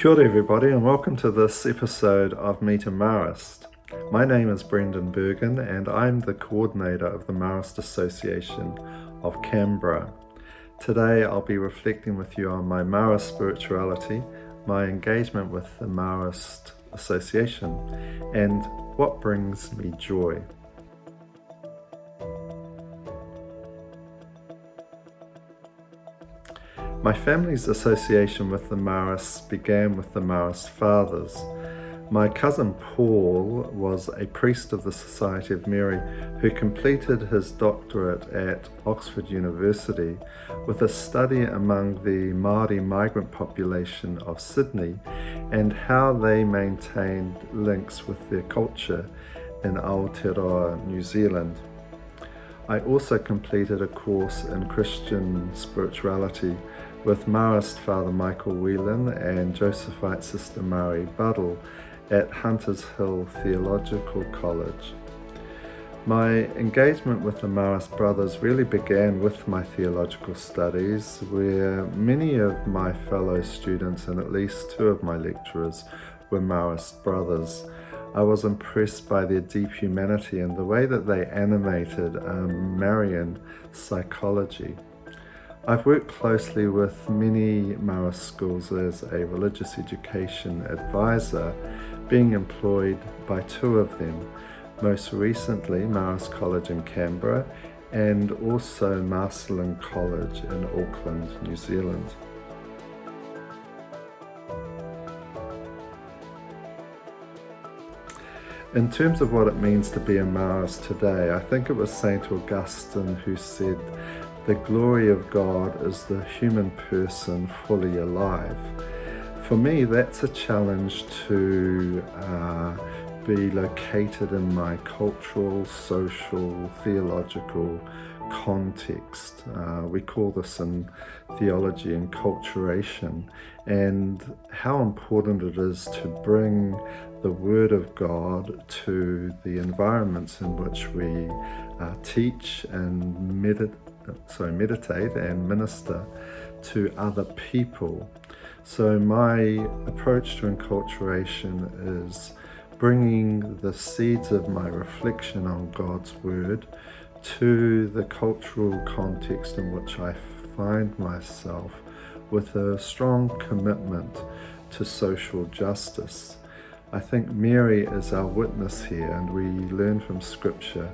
Kia ora everybody, and welcome to this episode of Meet a Marist. My name is Brendan Bergin and I'm the coordinator of the Marist Association of Canberra. Today I'll be reflecting with you on my Marist spirituality, my engagement with the Marist Association, and what brings me joy. My family's association with the Marists began with the Marist Fathers. My cousin Paul was a priest of the Society of Mary who completed his doctorate at Oxford University with a study among the Māori migrant population of Sydney and how they maintained links with their culture in Aotearoa, New Zealand. I also completed a course in Christian spirituality with Marist Father Michael Whelan and Josephite Sister Mari Buddle at Hunters Hill Theological College. My engagement with the Marist brothers really began with my theological studies, where many of my fellow students and at least two of my lecturers were Marist brothers. I was impressed by their deep humanity and the way that they animated Marian psychology. I've worked closely with many Marist schools as a religious education advisor, being employed by two of them, most recently Marist College in Canberra and also Marcellin College in Auckland, New Zealand. In terms of what it means to be a Marist today, I think it was St. Augustine who said, "The glory of God is the human person fully alive." For me, that's a challenge to be located in my cultural, social, theological context. We call this in theology enculturation, and how important it is to bring the Word of God to the environments in which we teach and meditate and minister to other people. So my approach to enculturation is bringing the seeds of my reflection on God's Word to the cultural context in which I find myself, with a strong commitment to social justice. I think Mary is our witness here, and we learn from Scripture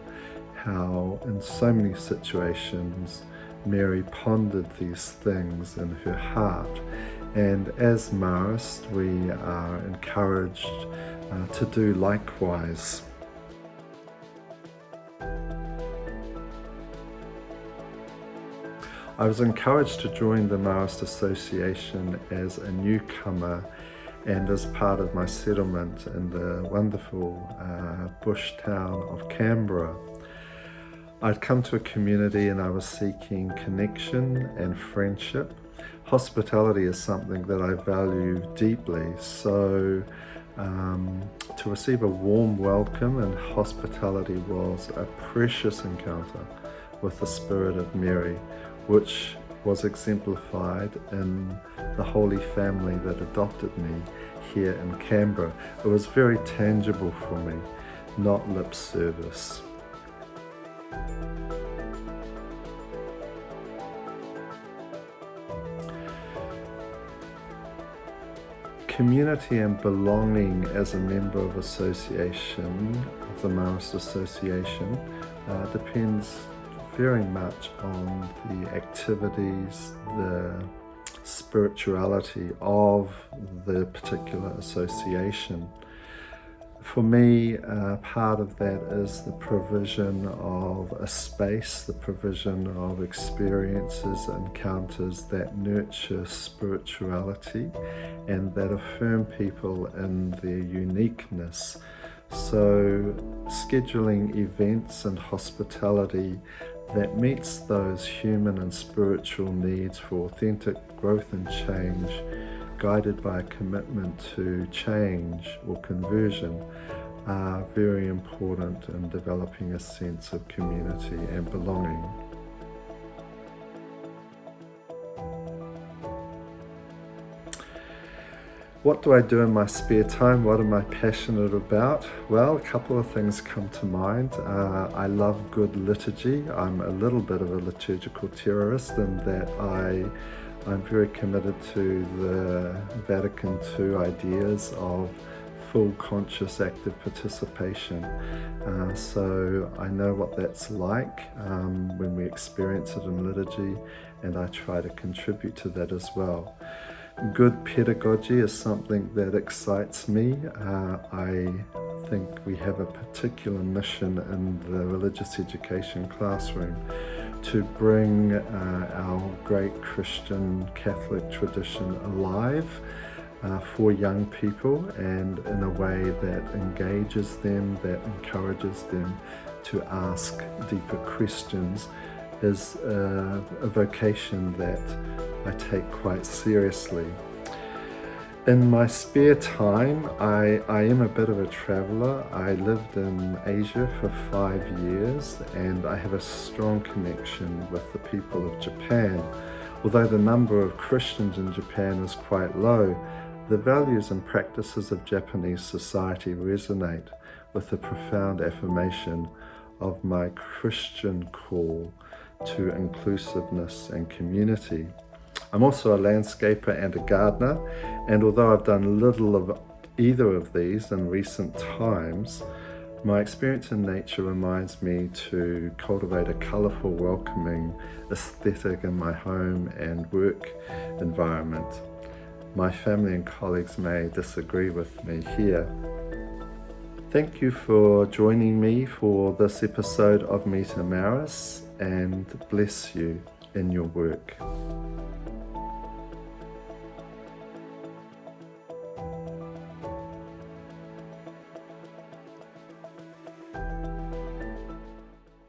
how in so many situations Mary pondered these things in her heart. And as Marist, we are encouraged to do likewise. I was encouraged to join the Marist Association as a newcomer and as part of my settlement in the wonderful bush town of Canberra. I'd come to a community and I was seeking connection and friendship. Hospitality is something that I value deeply, so to receive a warm welcome and hospitality was a precious encounter with the Spirit of Mary, which was exemplified in the Holy Family that adopted me here in Canberra. It was very tangible for me, not lip service. Community and belonging as a member of association, of the Marist Association, depends very much on the activities, the spirituality of the particular association. For me, part of that is the provision of a space, the provision of experiences, encounters that nurture spirituality and that affirm people in their uniqueness. So scheduling events and hospitality that meets those human and spiritual needs for authentic growth and change, guided by a commitment to change or conversion, are very important in developing a sense of community and belonging. What do I do in my spare time? What am I passionate about? Well, a couple of things come to mind. I love good liturgy. I'm a little bit of a liturgical terrorist in that I'm very committed to the Vatican II ideas of full conscious active participation. So I know what that's like when we experience it in liturgy, and I try to contribute to that as well. Good pedagogy is something that excites me. I think we have a particular mission in the religious education classroom to bring our great Christian Catholic tradition alive for young people, and in a way that engages them, that encourages them to ask deeper questions, is a vocation that I take quite seriously. In my spare time, I am a bit of a traveller. I lived in Asia for 5 years, and I have a strong connection with the people of Japan. Although the number of Christians in Japan is quite low, the values and practices of Japanese society resonate with the profound affirmation of my Christian call to inclusiveness and community. I'm also a landscaper and a gardener, and although I've done little of either of these in recent times, my experience in nature reminds me to cultivate a colourful, welcoming aesthetic in my home and work environment. My family and colleagues may disagree with me here. Thank you for joining me for this episode of Meet a Marist, and bless you in your work.